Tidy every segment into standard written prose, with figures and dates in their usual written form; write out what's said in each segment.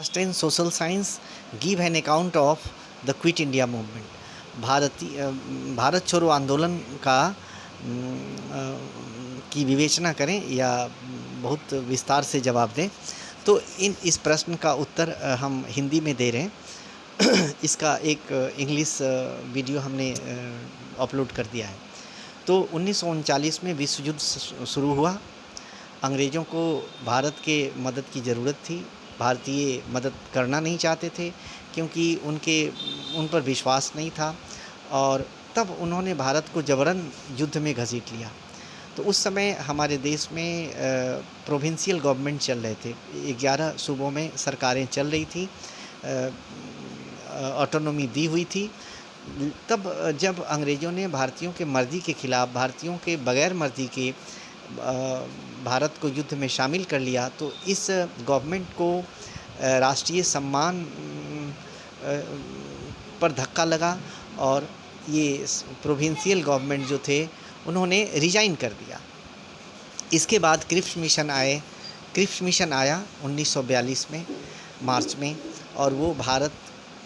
Past in social science give an account of the Quit India movement. Bharat छोड़ो आंदोलन का की विवेचना करें या बहुत विस्तार से जवाब दें तो इस प्रश्न का उत्तर हम हिंदी में दे रहे हैं। इसका एक इंग्लिश वीडियो हमने अपलोड कर दिया है। तो 1939 में विश्व युद्ध शुरू हुआ। अंग्रेज़ों को भारत के मदद की ज़रूरत थी। भारतीय मदद करना नहीं चाहते थे क्योंकि उन पर विश्वास नहीं था और तब उन्होंने भारत को जबरन युद्ध में घसीट लिया। तो उस समय हमारे देश में प्रोविंशियल गवर्नमेंट चल रहे थे। 11 सूबों में सरकारें चल रही थी, ऑटोनॉमी दी हुई थी। तब जब अंग्रेज़ों ने भारतीयों के मर्ज़ी के ख़िलाफ़, भारतीयों के बग़ैर मर्ज़ी के भारत को युद्ध में शामिल कर लिया तो इस गवर्नमेंट को राष्ट्रीय सम्मान पर धक्का लगा और ये प्रोविंशियल गवर्नमेंट जो थे उन्होंने रिज़ाइन कर दिया। इसके बाद क्रिप्स मिशन आया 1942 में मार्च में और वो भारत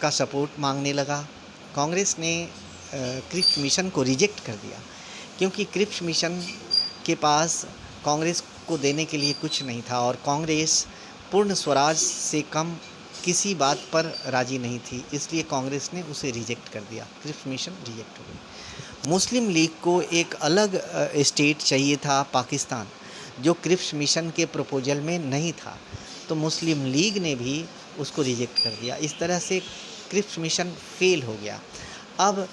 का सपोर्ट मांगने लगा। कांग्रेस ने क्रिप्स मिशन को रिजेक्ट कर दिया क्योंकि क्रिप्स मिशन के पास कांग्रेस को देने के लिए कुछ नहीं था और कांग्रेस पूर्ण स्वराज से कम किसी बात पर राज़ी नहीं थी, इसलिए कांग्रेस ने उसे रिजेक्ट कर दिया। क्रिप्स मिशन रिजेक्ट हो गई। मुस्लिम लीग को एक अलग स्टेट चाहिए था, पाकिस्तान, जो क्रिप्स मिशन के प्रपोजल में नहीं था, तो मुस्लिम लीग ने भी उसको रिजेक्ट कर दिया। इस तरह से क्रिप्स मिशन फेल हो गया। अब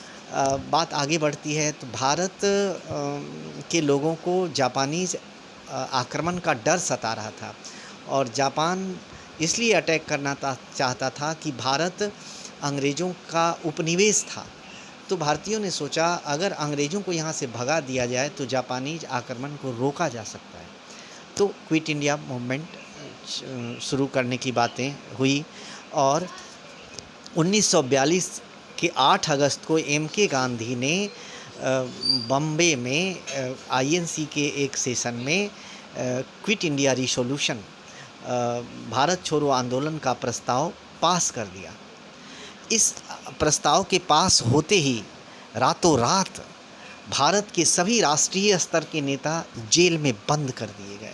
बात आगे बढ़ती है तो भारत के लोगों को जापानीज़ आक्रमण का डर सता रहा था और जापान इसलिए अटैक करना चाहता था कि भारत अंग्रेज़ों का उपनिवेश था। तो भारतीयों ने सोचा अगर अंग्रेज़ों को यहाँ से भगा दिया जाए तो जापानीज़ आक्रमण को रोका जा सकता है। तो क्विट इंडिया मूवमेंट शुरू करने की बातें हुई और 1942 के 8 अगस्त को एम.के. गांधी ने बम्बे में आईएनसी के एक सेशन में क्विट इंडिया रिसोल्यूशन, भारत छोड़ो आंदोलन का प्रस्ताव पास कर दिया। इस प्रस्ताव के पास होते ही रातों रात भारत के सभी राष्ट्रीय स्तर के नेता जेल में बंद कर दिए गए।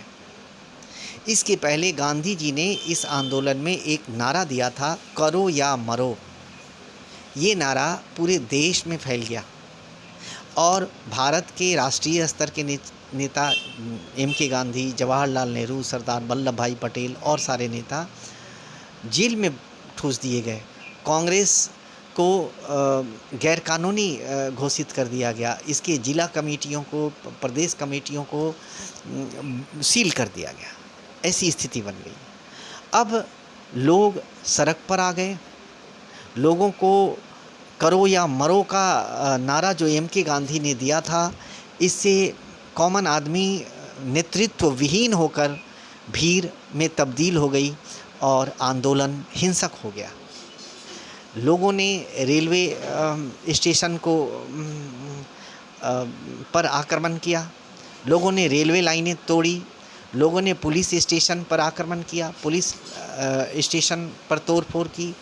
इसके पहले गांधी जी ने इस आंदोलन में एक नारा दिया था, करो या मरो। ये नारा पूरे देश में फैल गया और भारत के राष्ट्रीय स्तर के नेता एम.के. गांधी, जवाहरलाल नेहरू, सरदार वल्लभ भाई पटेल और सारे नेता जेल में ठूस दिए गए। कांग्रेस को गैरकानूनी घोषित कर दिया गया। इसके जिला कमेटियों को, प्रदेश कमेटियों को सील कर दिया गया। ऐसी स्थिति बन गई। अब लोग सड़क पर आ गए। लोगों को करो या मरो का नारा जो एम.के. गांधी ने दिया था, इससे कॉमन आदमी नेतृत्व विहीन होकर भीड़ में तब्दील हो गई और आंदोलन हिंसक हो गया। लोगों ने रेलवे स्टेशन को पर आक्रमण किया, लोगों ने रेलवे लाइनें तोड़ी, लोगों ने पुलिस स्टेशन पर आक्रमण किया, पुलिस स्टेशन पर तोड़फोड़ की,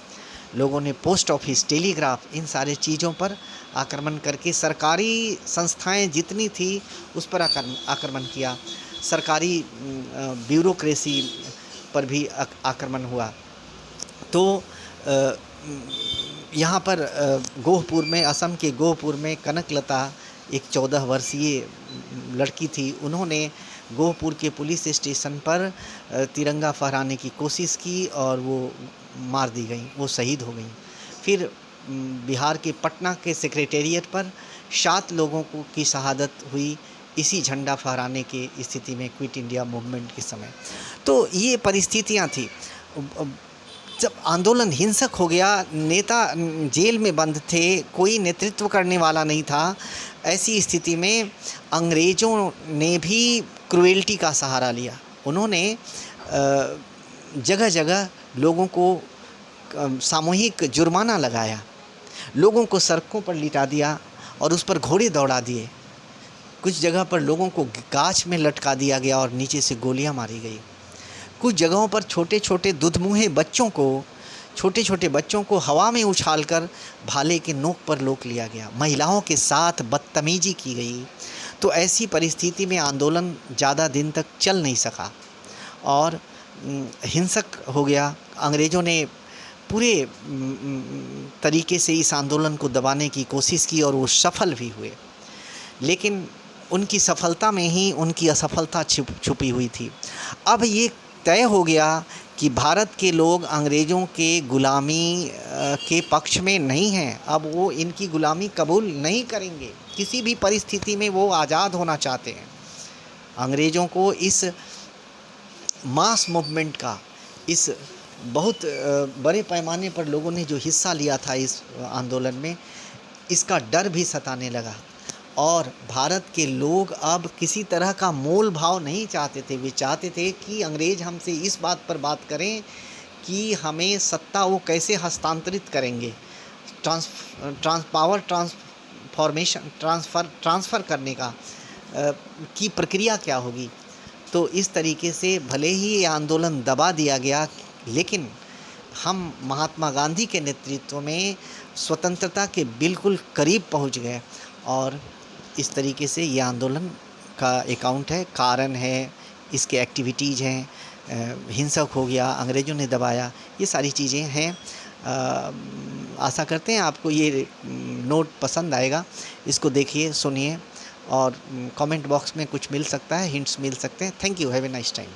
लोगों ने पोस्ट ऑफिस, टेलीग्राफ, इन सारे चीज़ों पर आक्रमण करके सरकारी संस्थाएं जितनी थी उस पर आक्रमण किया। सरकारी ब्यूरोक्रेसी पर भी आक्रमण हुआ। तो यहाँ पर गोहपुर में, असम के गोहपुर में कनकलता एक 14 वर्षीय लड़की थी। उन्होंने गोहपुर के पुलिस स्टेशन पर तिरंगा फहराने की कोशिश की और वो मार दी गई, वो शहीद हो गई। फिर बिहार के पटना के सेक्रेटेरिएट पर 7 लोगों की शहादत हुई इसी झंडा फहराने की स्थिति में, क्विट इंडिया मूवमेंट के समय। तो ये परिस्थितियाँ थी। जब आंदोलन हिंसक हो गया, नेता जेल में बंद थे, कोई नेतृत्व करने वाला नहीं था, ऐसी स्थिति में अंग्रेज़ों ने भी क्रुएल्टी का सहारा लिया। उन्होंने जगह जगह लोगों को सामूहिक जुर्माना लगाया, लोगों को सड़कों पर लिटा दिया और उस पर घोड़े दौड़ा दिए। कुछ जगह पर लोगों को गाछ में लटका दिया गया और नीचे से गोलियां मारी गई। कुछ जगहों पर छोटे छोटे दुधमुहे छोटे छोटे बच्चों को हवा में उछालकर भाले के नोक पर लोक लिया गया। महिलाओं के साथ बदतमीजी की गई। तो ऐसी परिस्थिति में आंदोलन ज़्यादा दिन तक चल नहीं सका और हिंसक हो गया। अंग्रेज़ों ने पूरे तरीके से इस आंदोलन को दबाने की कोशिश की और वो सफल भी हुए, लेकिन उनकी सफलता में ही उनकी असफलता छुपी हुई थी। अब ये तय हो गया कि भारत के लोग अंग्रेज़ों के गुलामी के पक्ष में नहीं हैं। अब वो इनकी गुलामी कबूल नहीं करेंगे, किसी भी परिस्थिति में वो आज़ाद होना चाहते हैं। अंग्रेज़ों को इस मास मूवमेंट का, इस बहुत बड़े पैमाने पर लोगों ने जो हिस्सा लिया था इस आंदोलन में, इसका डर भी सताने लगा और भारत के लोग अब किसी तरह का मोल भाव नहीं चाहते थे। वे चाहते थे कि अंग्रेज़ हमसे इस बात पर बात करें कि हमें सत्ता वो कैसे हस्तांतरित करेंगे, ट्रांसफ़र करने का की प्रक्रिया क्या होगी। तो इस तरीके से भले ही ये आंदोलन दबा दिया गया, लेकिन हम महात्मा गांधी के नेतृत्व में स्वतंत्रता के बिल्कुल करीब पहुंच गए और इस तरीके से ये आंदोलन का अकाउंट है, कारण है, इसके एक्टिविटीज़ हैं। हिंसक हो गया, अंग्रेज़ों ने दबाया, ये सारी चीज़ें हैं। आशा करते हैं आपको ये नोट पसंद आएगा। इसको देखिए, सुनिए और कमेंट बॉक्स में कुछ मिल सकता है, हिंट्स मिल सकते हैं। Thank you, have a nice time.